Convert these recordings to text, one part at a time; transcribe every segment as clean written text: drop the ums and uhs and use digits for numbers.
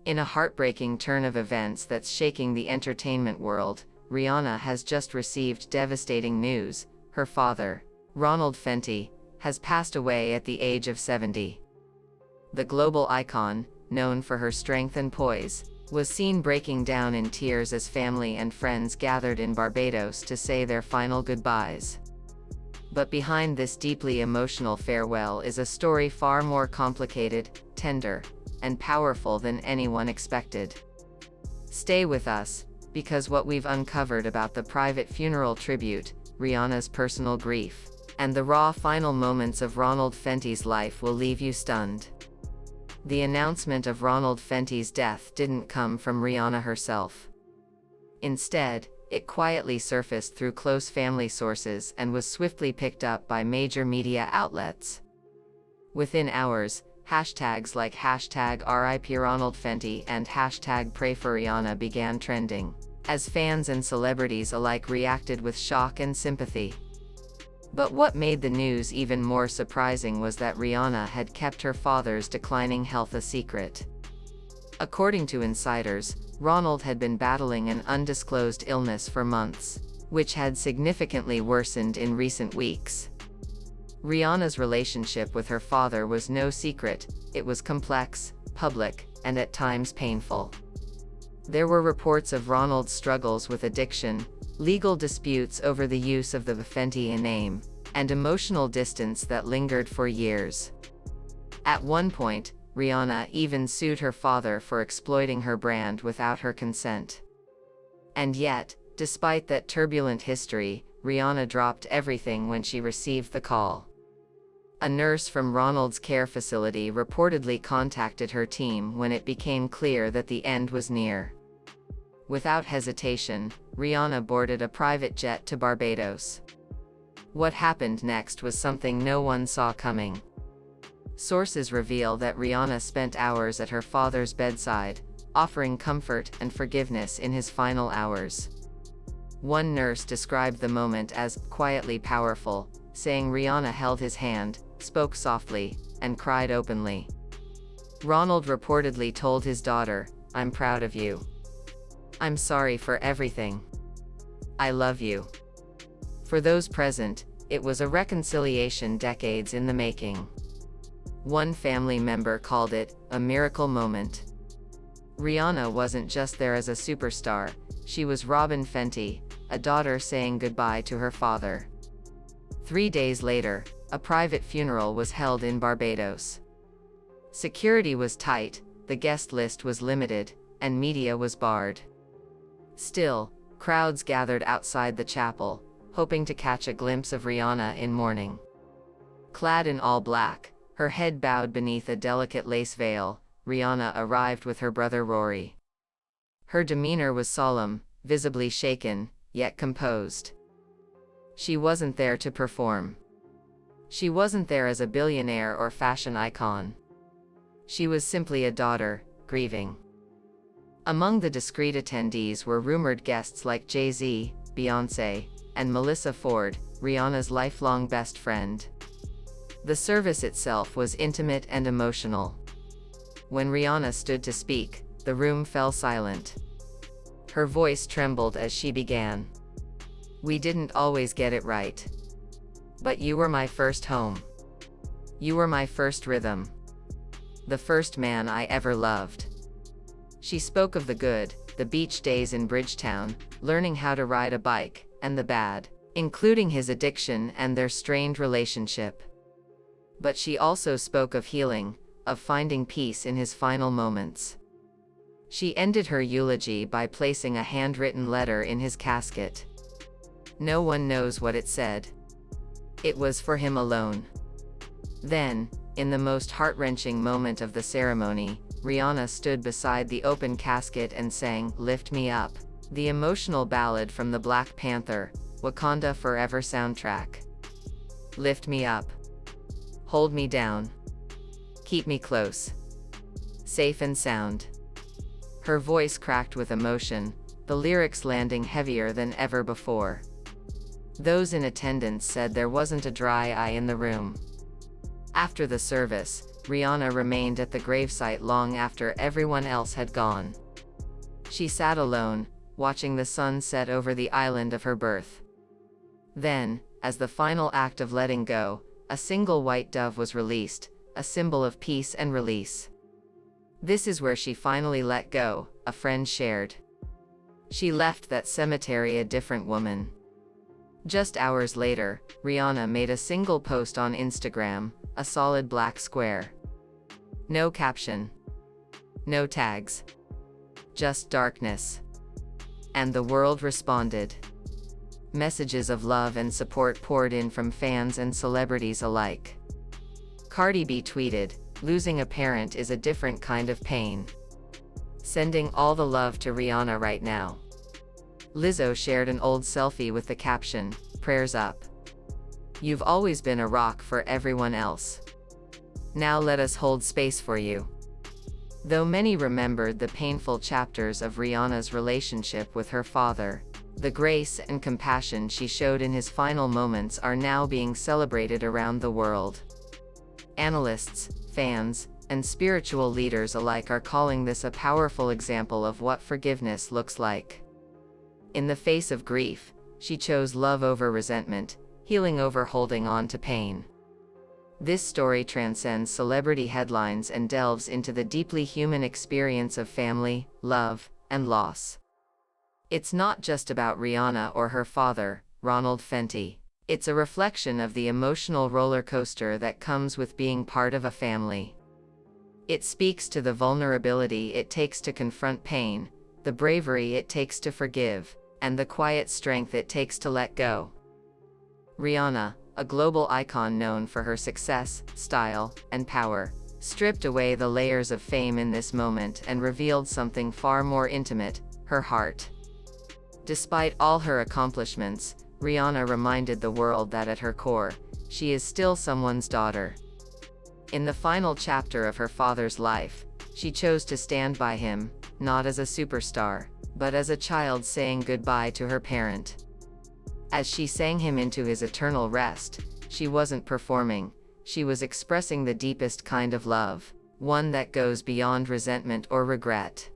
In a heartbreaking turn of events that's shaking the entertainment world, Rihanna has just received devastating news. Her father, Ronald Fenty, has passed away at the age of 70. The global icon, known for her strength and poise, was seen breaking down in tears as family and friends gathered in Barbados to say their final goodbyes. But behind this deeply emotional farewell is a story far more complicated, tender, and powerful than anyone expected. Stay with us, because what we've uncovered about the private funeral tribute, Rihanna's personal grief, and the raw final moments of Ronald Fenty's life will leave you stunned. The announcement of Ronald Fenty's death didn't come from Rihanna herself. Instead, it quietly surfaced through close family sources and was swiftly picked up by major media outlets. Within hours, hashtags like #RIP Ronald Fenty and #Pray for Rihanna began trending, as fans and celebrities alike reacted with shock and sympathy. But what made the news even more surprising was that Rihanna had kept her father's declining health a secret. According to insiders, Ronald had been battling an undisclosed illness for months, which had significantly worsened in recent weeks. Rihanna's relationship with her father was no secret. It was complex, public, and at times painful. There were reports of Ronald's struggles with addiction, legal disputes over the use of the Fenty name, and emotional distance that lingered for years. At one point, Rihanna even sued her father for exploiting her brand without her consent. And yet, despite that turbulent history, Rihanna dropped everything when she received the call. A nurse from Ronald's care facility reportedly contacted her team when it became clear that the end was near. Without hesitation, Rihanna boarded a private jet to Barbados. What happened next was something no one saw coming. Sources reveal that Rihanna spent hours at her father's bedside, offering comfort and forgiveness in his final hours. One nurse described the moment as quietly powerful, saying Rihanna held his hand, spoke softly, and cried openly. Ronald reportedly told his daughter, "I'm proud of you. I'm sorry for everything. I love you." For those present, it was a reconciliation decades in the making. One family member called it a miracle moment. Rihanna wasn't just there as a superstar, she was Robin Fenty, a daughter saying goodbye to her father. 3 days later, a private funeral was held in Barbados. Security was tight, the guest list was limited, and media was barred. Still, crowds gathered outside the chapel, hoping to catch a glimpse of Rihanna in mourning. Clad in all black, her head bowed beneath a delicate lace veil, Rihanna arrived with her brother Rory. Her demeanor was solemn, visibly shaken, yet composed. She wasn't there to perform. She wasn't there as a billionaire or fashion icon. She was simply a daughter, grieving. Among the discreet attendees were rumored guests like Jay-Z, Beyoncé, and Melissa Ford, Rihanna's lifelong best friend. The service itself was intimate and emotional. When Rihanna stood to speak, the room fell silent. Her voice trembled as she began. "We didn't always get it right. But you were my first home. You were my first rhythm. The first man I ever loved." She spoke of the good, the beach days in Bridgetown, learning how to ride a bike, and the bad, including his addiction and their strained relationship. But she also spoke of healing, of finding peace in his final moments. She ended her eulogy by placing a handwritten letter in his casket. No one knows what it said. It was for him alone. Then, in the most heart-wrenching moment of the ceremony, Rihanna stood beside the open casket and sang "Lift Me Up," the emotional ballad from the Black Panther, Wakanda Forever soundtrack. Lift me up. Hold me down. Keep me close. Safe and sound. Her voice cracked with emotion, the lyrics landing heavier than ever before. Those in attendance said there wasn't a dry eye in the room. After the service, Rihanna remained at the gravesite long after everyone else had gone. She sat alone, watching the sun set over the island of her birth. Then, as the final act of letting go, a single white dove was released, a symbol of peace and release. This is where she finally let go, a friend shared. She left that cemetery a different woman. Just hours later, Rihanna made a single post on Instagram, a solid black square. No caption. No tags. Just darkness. And the world responded. Messages of love and support poured in from fans and celebrities alike. Cardi B tweeted, "Losing a parent is a different kind of pain. Sending all the love to Rihanna right now." Lizzo shared an old selfie with the caption, "Prayers up. You've always been a rock for everyone else. Now let us hold space for you." Though many remembered the painful chapters of Rihanna's relationship with her father, the grace and compassion she showed in his final moments are now being celebrated around the world. Analysts, fans, and spiritual leaders alike are calling this a powerful example of what forgiveness looks like. In the face of grief, she chose love over resentment, healing over holding on to pain. This story transcends celebrity headlines and delves into the deeply human experience of family, love, and loss. It's not just about Rihanna or her father, Ronald Fenty. It's a reflection of the emotional roller coaster that comes with being part of a family. It speaks to the vulnerability it takes to confront pain, the bravery it takes to forgive, and the quiet strength it takes to let go. Rihanna, a global icon known for her success, style, and power, stripped away the layers of fame in this moment and revealed something far more intimate, her heart. Despite all her accomplishments, Rihanna reminded the world that at her core, she is still someone's daughter. In the final chapter of her father's life, she chose to stand by him, not as a superstar, but as a child saying goodbye to her parent. As she sang him into his eternal rest, she wasn't performing, she was expressing the deepest kind of love, one that goes beyond resentment or regret.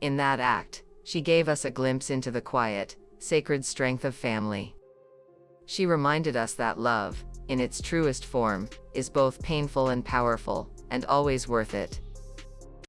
In that act, she gave us a glimpse into the quiet, sacred strength of family. She reminded us that love, in its truest form, is both painful and powerful, and always worth it.